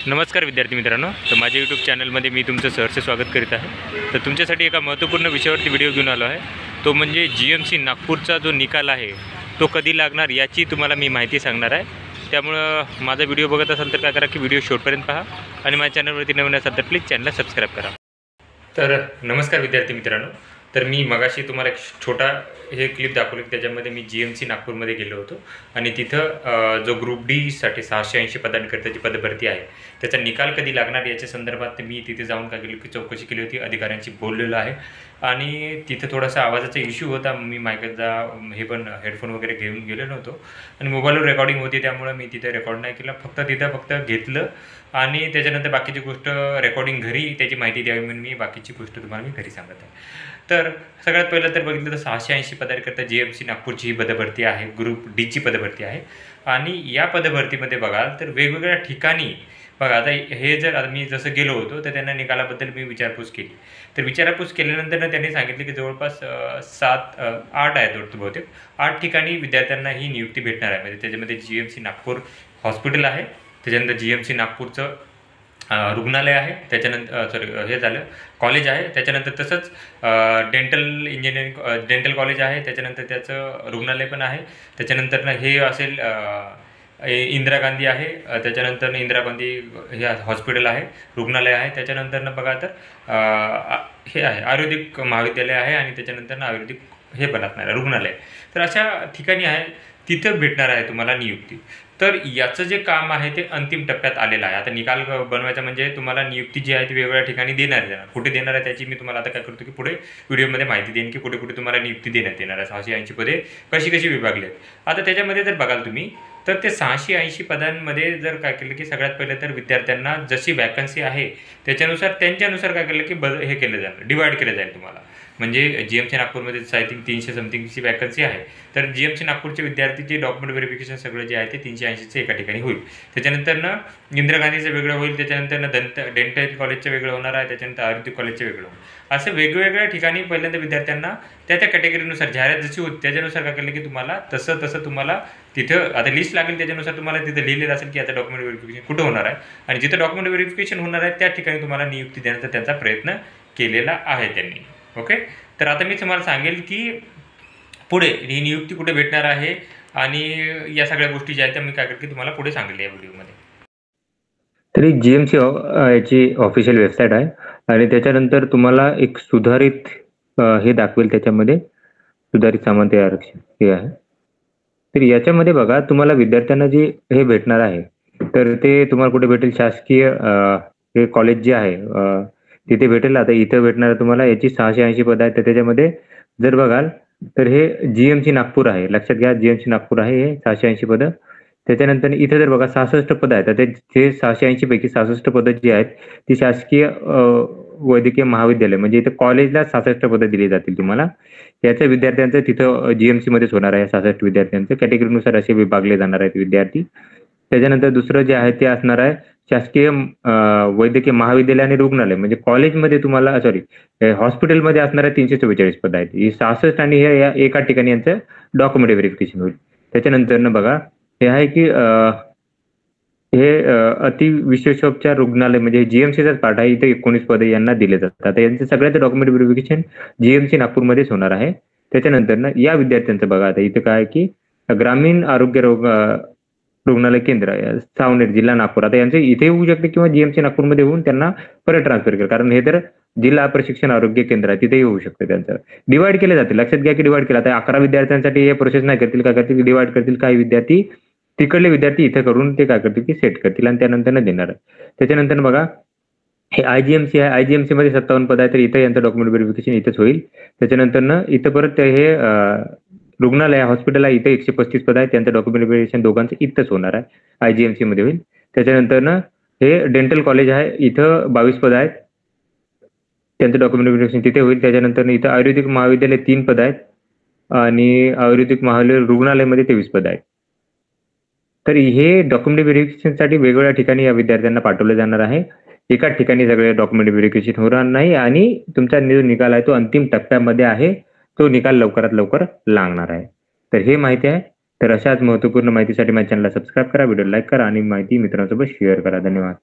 नमस्कार विद्यार्थी मित्रांनो, तर माझ्या यूट्यूब चॅनलमध्ये मी तुमचं सहर्ष स्वागत करीत आहे। तर तुमच्यासाठी एका महत्त्वपूर्ण विषयावरती व्हिडिओ घेऊन आलो आहे। तो म्हणजे GMC नागपूरचा जो निकाल आहे तो कधी लागणार याची तुम्हाला मी माहिती सांगणार आहे। त्यामुळे माझा व्हिडिओ बघत असाल तर काय करा की व्हिडिओ शेवटपर्यंत पहा आणि माझ्या चॅनलवरती नवीन असाल तर प्लीज चॅनलला सबस्क्राईब करा। तर नमस्कार विद्यार्थी मित्रांनो, तर मी मगाशी तुम्हाला एक छोटा हे क्लिप दाखवली, त्याच्यामध्ये मी GMC नागपूरमध्ये गेलो होतो आणि तिथं जो ग्रुप डी साठी 680 पदांकरताची पदभरती आहे त्याचा निकाल कधी लागणार याच्या संदर्भात मी तिथे जाऊन काय केलं की चौकशी केली होती, अधिकाऱ्यांशी बोललेलो आहे। आणि तिथं थोडासा आवाजाचा इश्यू होता, मी मायकाचा हे पण हेडफोन वगैरे घेऊन गेलो नव्हतो आणि मोबाईलवर रेकॉर्डिंग होती, त्यामुळे मी तिथे रेकॉर्ड नाही केलं, फक्त घेतलं आणि त्याच्यानंतर बाकीची गोष्ट रेकॉर्डिंग घरी त्याची माहिती द्यावी म्हणून मी बाकीची गोष्ट तुम्हाला मी घरी सांगत आहे। तर सगळ्यात पहिलं तर बघितलं तर 680 पदांकरता GMC नागपूरची ही पदभरती आहे, ग्रुप डीची पदभरती आहे। आणि या पदभरतीमध्ये बघाल तर वेगवेगळ्या ठिकाणी बघा, आता हे जर आता मी जसं गेलो होतो तर त्यांना निकालाबद्दल मी विचारपूस केली, तर विचारपूस केल्यानंतर त्यांनी सांगितले की जवळपास 8 आहेत वाटतं, बहुतेक 8 ठिकाणी विद्यार्थ्यांना ही नियुक्ती भेटणार आहे। म्हणजे त्याच्यामध्ये GMC नागपूर हॉस्पिटल आहे, त्याच्यानंतर GMC नागपूरचं रुग्णालय आहे, त्याच्यानंतर हे झालं कॉलेज आहे, त्याच्यानंतर तसंच डेंटल कॉलेज आहे, त्याच्यानंतर त्याचं रुग्णालय पण आहे, त्याच्यानंतर हे असेल इंदिरा गांधी आहे, त्याच्यानंतर इंदिरा गांधी हे हॉस्पिटल आहे, रुग्णालय आहे, त्याच्यानंतर बघा तर हे आहे आयुर्वेदिक महाविद्यालय आहे आणि त्याच्यानंतर आयुर्वेदिक हे पण असणार रुग्णालय। तर अशा ठिकाणी आहे, तिथं भेटणार आहे तुम्हाला नियुक्ती। तर याचं जे काम आहे ते अंतिम टप्प्यात आलेलं आहे। आता निकाल बनवायचा म्हणजे तुम्हाला नियुक्ती जी आहे ती वेगवेगळ्या ठिकाणी देणार, कुठे देणार आहे त्याची मी तुम्हाला आता काय करतो की पुढे व्हिडिओमध्ये माहिती देईन की कुठे कुठे तुम्हाला नियुक्ती देण्यात येणार आहे। 680 पदे कशी विभागली आहेत। आता त्याच्यामध्ये जर बघाल तुम्ही तर ते 680 पदांमध्ये जर काय केलं की सगळ्यात पहिलं तर विद्यार्थ्यांना जशी वॅकन्सी आहे त्याच्यानुसार त्यांच्यानुसार काय केलं की हे केलं जाणार, डिवाईड केलं जाईल तुम्हाला। म्हणजे GMC नागपूरमध्ये आय थिंक 300 समथिंगची वॅकन्सी आहे, तर GMC नागपूरचे विद्यार्थीचे डॉक्युमेंट व्हेरिफिकेशन सगळं जे आहे ते 380चं एका ठिकाणी होईल। त्याच्यानंतर इंदिरा गांधीचं वेगळं होईल, त्याच्यानंतर डेंटल कॉलेजचं वेगळं होणार आहे, त्याच्यानंतर आयुर्वेदिक कॉलेजचं वेगळं होईल। असं वेगवेगळ्या ठिकाणी पहिल्यांदा विद्यार्थ्यांना त्या कॅटेगरीनुसार जाहिरात जशी होती त्याच्यानुसार काय केलं की तुम्हाला तसं तुम्हाला तिथं आता लिस्ट लागेल, त्याच्यानुसार तुम्हाला तिथं लिहिलेलं असेल की आता डॉक्युमेंट व्हेरिफिकेशन कुठं होणार आहे आणि जिथं डॉक्युमेंट व्हेरिफिकेशन होणार आहे त्या ठिकाणी तुम्हाला नियुक्ती देण्याचा त्यांचा प्रयत्न केलेला आहे त्यांनी। ओके, तर आता मी तुम्हाला सांगेल की पुढे ही नियुक्ती कुठे भेटणार आहे आणि या सगळ्या गोष्टी ज्या आहेत त्या मी काय करते तुम्हाला पुढे सांगेल या व्हिडिओमध्ये। तरी GMC याची ऑफिशियल वेबसाईट आहे आणि त्याच्यानंतर तुम्हाला एक सुधारित हे दाखवेल, त्याच्यामध्ये सुधारित सामंत आरक्षण हे आहे। तर याच्यामध्ये बघा तुम्हाला विद्यार्थ्यांना जे हे भेटणार आहे तर ते तुम्हाला कुठे भेटेल, शासकीय हे कॉलेज जे आहे तिथे भेटेल। आता इथं भेटणार तुम्हाला याची 680 पद आहेत, तर त्याच्यामध्ये जर बघाल तर हे GMC नागपूर आहे, लक्षात घ्या GMC नागपूर आहे हे 680 पद। त्याच्यानंतर इथे जर बघा 66 पद आहेत, तर ते 680 पैकी 66 पद जी आहेत ती शासकीय वैद्यकीय महाविद्यालय म्हणजे इथे कॉलेजला 66 पद दिली जातील तुम्हाला। याच्या विद्यार्थ्यांचं तिथं GMC मध्येच होणार आहे, 66 विद्यार्थ्यांचं कॅटेगरीनुसार असे विभागले जाणार आहेत विद्यार्थी। त्याच्यानंतर दुसरं जे आहे ते असणार आहे शासकीय वैद्यकीय महाविद्यालय आणि रुग्णालय म्हणजे कॉलेजमध्ये तुम्हाला हॉस्पिटलमध्ये असणाऱ्या 344 पद आहेत, ही 66 आणि हे या एका ठिकाणी यांचं डॉक्युमेंट व्हेरिफिकेशन होईल। त्याच्यानंतर बघा हे आहे की हे अतिविशेषोपचार रुग्णालय म्हणजे GMCचाच पार्ट आहे, इथे 19 पदे यांना दिले जातात। आता यांचं सगळ्याचं डॉक्युमेंट व्हेरिफिकेशन GMC नागपूरमध्येच होणार आहे। त्याच्यानंतर या विद्यार्थ्यांचं बघा आता इथं काय की ग्रामीण आरोग्य रुग्णालय केंद्र सावनेर जिल्हा नागपूर, आता यांचे इथे होऊ शकते किंवा GMC नागपूरमध्ये होऊन त्यांना परत ट्रान्सफर केलं, कारण हे तर जिल्हा प्रशिक्षण आरोग्य केंद्र आहे तिथेही होऊ शकते। त्यांचं डिवाइड केले जातील, लक्षात घ्या की डिवाइड केलं। आता 11 विद्यार्थ्यांसाठी हे प्रोसेस नाही करतील, काय करतील डिवाइड करतील, काही विद्यार्थी तिकडले विद्यार्थी इथे करून ते काय करतील की सेट करतील आणि त्यानंतर देणार। त्याच्यानंतर बघा हे IGMC आहे, IGMC मध्ये 57 पद आहे, तर इथे यांचं डॉक्युमेंट व्हेरिफिकेशन इथेच होईल। त्याच्यानंतर इथं परत हे रुग्णालय हॉस्पिटल आहे, इथे 135 पद आहे, त्यांचं डॉक्युमेंट व्हेरिफिकेशन दोघांचं इथंच होणार आहे, IGMC मध्ये होईल। त्याच्यानंतर हे डेंटल कॉलेज आहे, इथं 22 पद आहेत, त्यांचं डॉक्युमेंट व्हेरिफिकेशन तिथे होईल। त्याच्यानंतर इथं आयुर्वेदिक महाविद्यालय 3 पद आहेत आणि आयुर्वेदिक महाविद्यालय रुग्णालयामध्ये 23 पद आहेत। तर हे डॉक्युमेंट व्हेरिफिकेशनसाठी वेगवेगळ्या ठिकाणी या विद्यार्थ्यांना पाठवले जाणार आहे, एकाच ठिकाणी सगळे डॉक्युमेंट व्हेरिफिकेशन होणार नाही आणि तुमचा जो निकाल आहे तो अंतिम टप्प्यामध्ये आहे, तो निकाल लवकरात लवकर लागणार आहे। तर हे माहिती आहे, तर अशाच महत्त्वपूर्ण माहितीसाठी माझ्या चॅनलला सबस्क्राईब करा, व्हिडिओ लाईक करा आणि माहिती मित्रांसोबत शेअर करा। धन्यवाद।